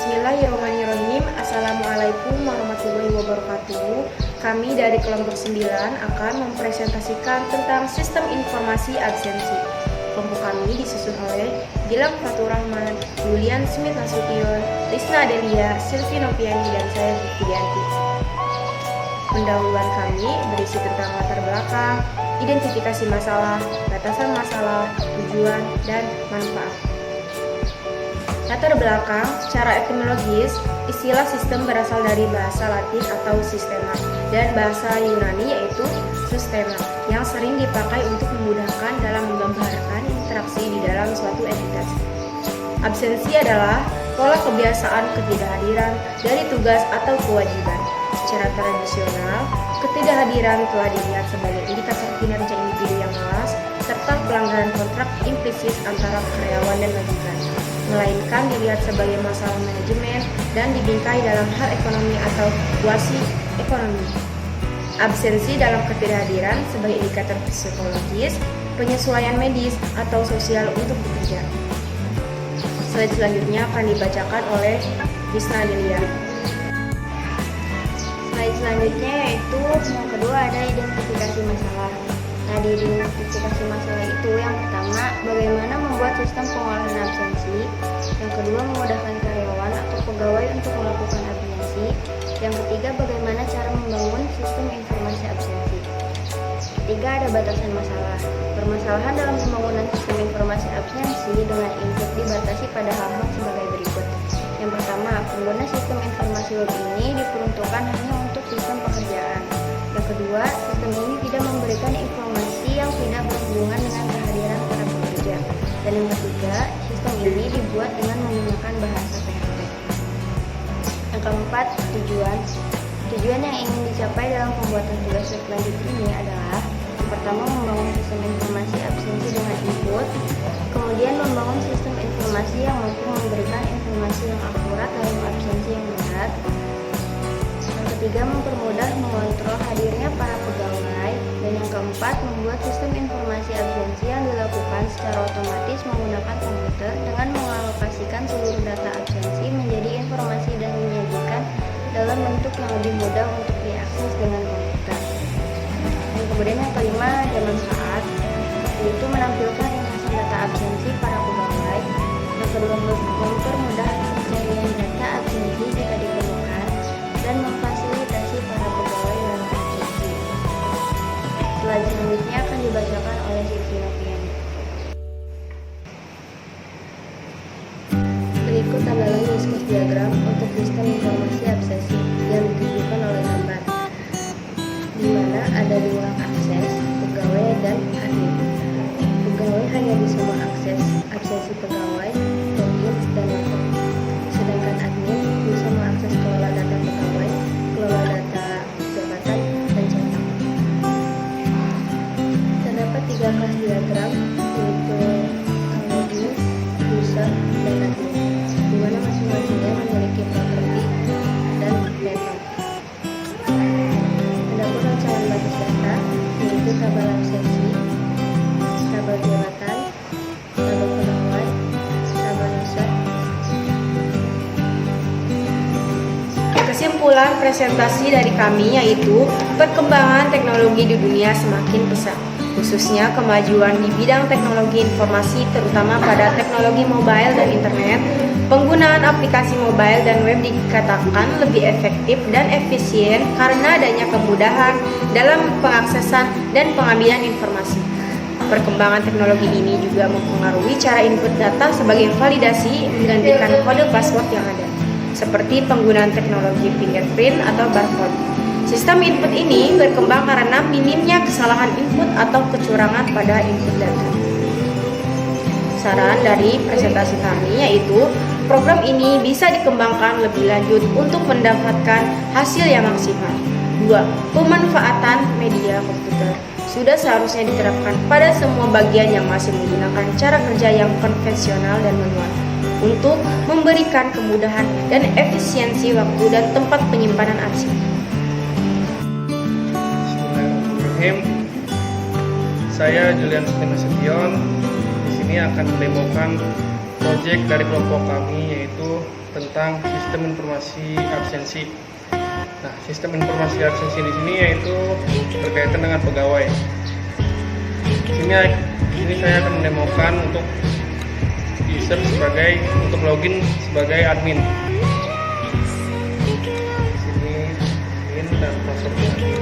Bismillahirrahmanirrahim. Assalamualaikum warahmatullahi wabarakatuh. Kami dari kelompok 9 akan mempresentasikan tentang sistem informasi absensi. Kelompok kami disusun oleh Gilang Fatur Rahman, Julian Smith Nasution, Risna Adelia, Sylvie Noviani, dan saya Vivianti. Pendahuluan kami berisi tentang latar belakang, identifikasi masalah, batasan masalah, tujuan, dan manfaat. Latar belakang, secara etimologis, istilah sistem berasal dari bahasa Latin atau sistema dan bahasa Yunani yaitu systema yang sering dipakai untuk memudahkan dalam menggambarkan interaksi di dalam suatu entitas. Absensi adalah pola kebiasaan ketidakhadiran dari tugas atau kewajiban. Secara tradisional, ketidakhadiran telah dilihat sebagai indikator kinerja individu yang malas serta pelanggaran kontrak implisit antara karyawan dan majikan, melainkan dilihat sebagai masalah manajemen dan dibingkai dalam hal ekonomi atau kuasi ekonomi. Absensi dalam ketidakhadiran sebagai indikator psikologis, penyesuaian medis atau sosial untuk bekerja. Slide selanjutnya akan dibacakan oleh Risna Adelia. Slide selanjutnya yaitu yang kedua ada identifikasi masalah. Nah, di identifikasi masalah itu yang pertama, bagaimana membuat sistem pengolahan absensi. Yang kedua, memudahkan karyawan atau pegawai untuk melakukan absensi. Yang ketiga, bagaimana cara membangun sistem informasi absensi. Ketiga, ada batasan masalah. Permasalahan dalam pembangunan sistem informasi absensi dengan input dibatasi pada hal-hal sebagai berikut. Yang pertama, pengguna sistem informasi web ini diperuntukkan hanya untuk sistem pekerjaan. Yang kedua, sistem ini tidak memberikan informasi yang tidak berhubungan dengan kehadiran para pekerja. Dan yang ketiga, sistem ini dibuat dengan menggunakan bahasa PHP. Yang keempat, tujuan. Tujuan yang ingin dicapai dalam pembuatan tugas web lanjut ini adalah yang pertama, membangun sistem informasi absensi dengan input. Kemudian, membangun sistem informasi yang mampu memberikan informasi yang akurat dalam absensi yang benar. Yang ketiga, mempermudah mengontrol hadirnya para pegawai. Dan yang keempat, membuat sistem informasi absensi yang dilakukan secara otomatis menggunakan komputer dengan mengalokasikan seluruh data absensi menjadi informasi dan menyajikan dalam bentuk yang lebih mudah untuk diakses dengan komputer. Dan kemudian yang kelima, ada manfaat, yaitu menampilkan ringkasan data absensi para pegawai. Yang kedua, mempermudah pencarian data absensi jika diperlukan dan memfasilitasi para pegawai dalam absensi. Slide selanjutnya akan dibacakan oleh Sylvie Noviani. Berikut tampilan diskus diagram untuk sistem informasi absensi yang ditunjukkan oleh gambar, di mana ada dua akses, pegawai dan admin. Pegawai hanya bisa mengakses absensi pegawai, login, dan lapor. Sedangkan admin bisa mengakses kelola data pegawai, kelola data jabatan, dan cetak. Terdapat tiga kelas diagram, yaitu login, user, dan admin, di mana masing-masingnya memiliki properti dan method. Adapun rancangan basis data, yaitu tabel absensi, tabel jabatan, tabel pegawai, tabel user. Kesimpulan presentasi dari kami yaitu perkembangan teknologi di dunia semakin pesat, khususnya kemajuan di bidang teknologi informasi terutama pada teknologi mobile dan internet. Penggunaan aplikasi mobile dan web dikatakan lebih efektif dan efisien karena adanya kemudahan dalam pengaksesan dan pengambilan informasi. Perkembangan teknologi ini juga mempengaruhi cara input data sebagai validasi menggantikan kode password yang ada, seperti penggunaan teknologi fingerprint atau barcode. Sistem input ini berkembang karena minimnya kesalahan input atau kecurangan pada input data. Saran dari presentasi kami yaitu program ini bisa dikembangkan lebih lanjut untuk mendapatkan hasil yang maksimal. 2. Pemanfaatan media komputer sudah seharusnya diterapkan pada semua bagian yang masih menggunakan cara kerja yang konvensional dan manual untuk memberikan kemudahan dan efisiensi waktu dan tempat penyimpanan arsip. Bismillahirrahmanirrahim. Saya Julian Smith Nasution. Di sini akan mendemokan proyek dari kelompok kami, yaitu tentang sistem informasi absensi. Nah, sistem informasi absensi di sini yaitu berkaitan dengan pegawai. Di sini saya akan mendemokan untuk user untuk login sebagai admin. Di sini login dan passwordnya admin.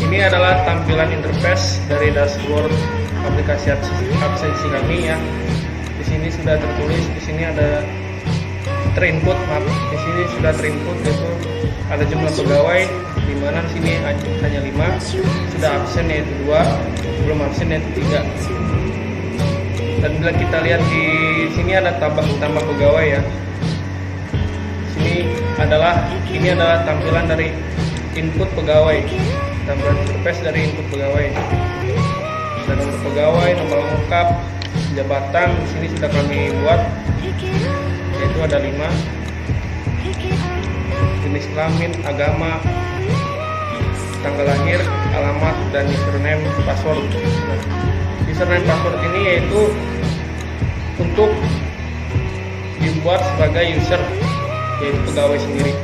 Ini adalah tampilan interface dari dashboard aplikasi absensi kami ya. Di sini sudah tertulis, di sini ada terinput, di sini sudah terinput yaitu ada jumlah pegawai, di mana di sini hanya 5, sudah absen yaitu 2, belum absen yaitu 3. Dan bila kita lihat di sini ada tambah pegawai ya. Ini adalah tampilan dari input pegawai. Tampilan interface dari input pegawai. Ada nomor pegawai, nomor lengkap, jabatan di sini sudah kami buat, yaitu ada 5. Jenis kelamin, agama, tanggal lahir, alamat, dan username, password. Nah, username password ini yaitu untuk dibuat sebagai user, yaitu pegawai sendiri.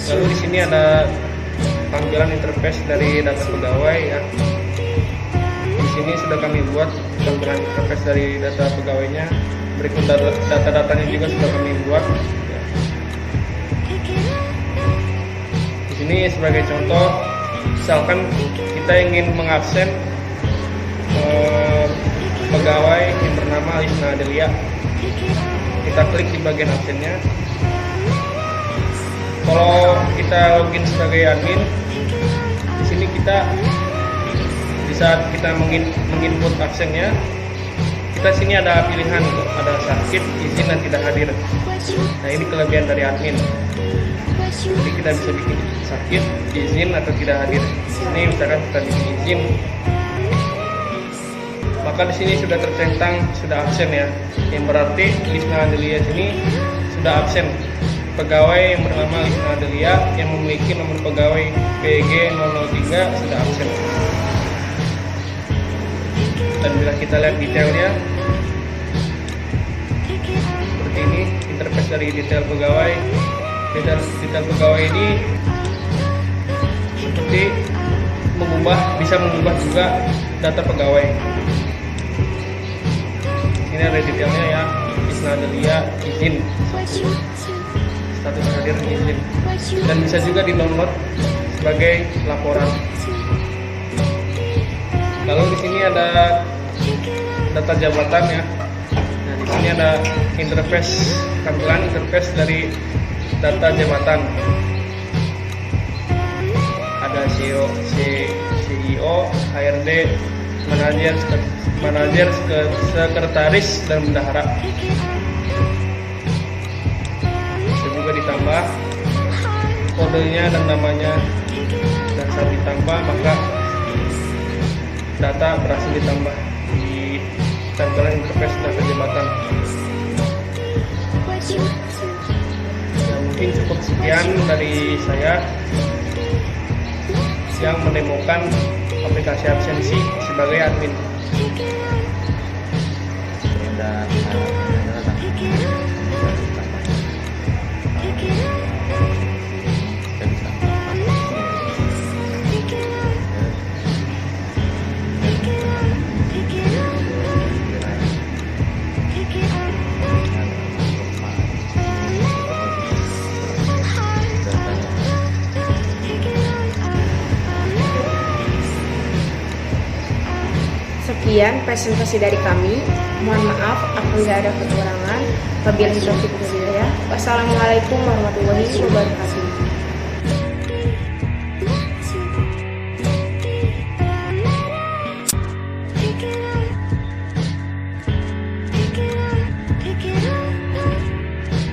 Di sini ada tampilan interface dari data pegawai ya. Di sini sudah kami buat tampilan interface dari data pegawainya. Berikut data-datanya juga sudah kami buat. Ya. Di sini sebagai contoh, misalkan kita ingin mengabsen pegawai yang bernama Lisna Adelia. Kita klik di bagian absennya. Kalau kita login sebagai admin, di sini kita di saat kita menginput absennya, kita sini ada pilihan untuk ada sakit, izin, dan tidak hadir. Nah, ini kelebihan dari admin. Jadi kita bisa bikin sakit, izin, atau tidak hadir. Ini misalkan kita bikin izin, maka di sini sudah tercentang sudah absen ya, yang berarti Lisna Adelia sini sudah absen. Pegawai yang bernama Lisna Adelia yang memiliki nomor pegawai PG 003 sudah absen. Dan bila kita lihat detailnya, seperti ini interface dari detail pegawai. Detail pegawai ini seperti bisa mengubah juga data pegawai. Ini ada detailnya ya, Lisna Adelia izin, status hadir izin, dan bisa juga di-download sebagai laporan. Lalu di sini ada data jabatan ya. Nah, di sini ada tampilan interface dari data jabatan. Ada CEO, HRD, manajer, sekretaris, dan bendahara. Ditambah kodenya dan namanya, dan saat ditambah maka data berhasil ditambah di tampilan interface data jabatan. Ya, mungkin cukup sekian dari saya yang mendemokan aplikasi absensi sebagai admin. Sekian presentasi dari kami. Mohon maaf apabila ada kekurangan. Wabillahi taufiq wal hidayah. Wassalamualaikum warahmatullahi wabarakatuh.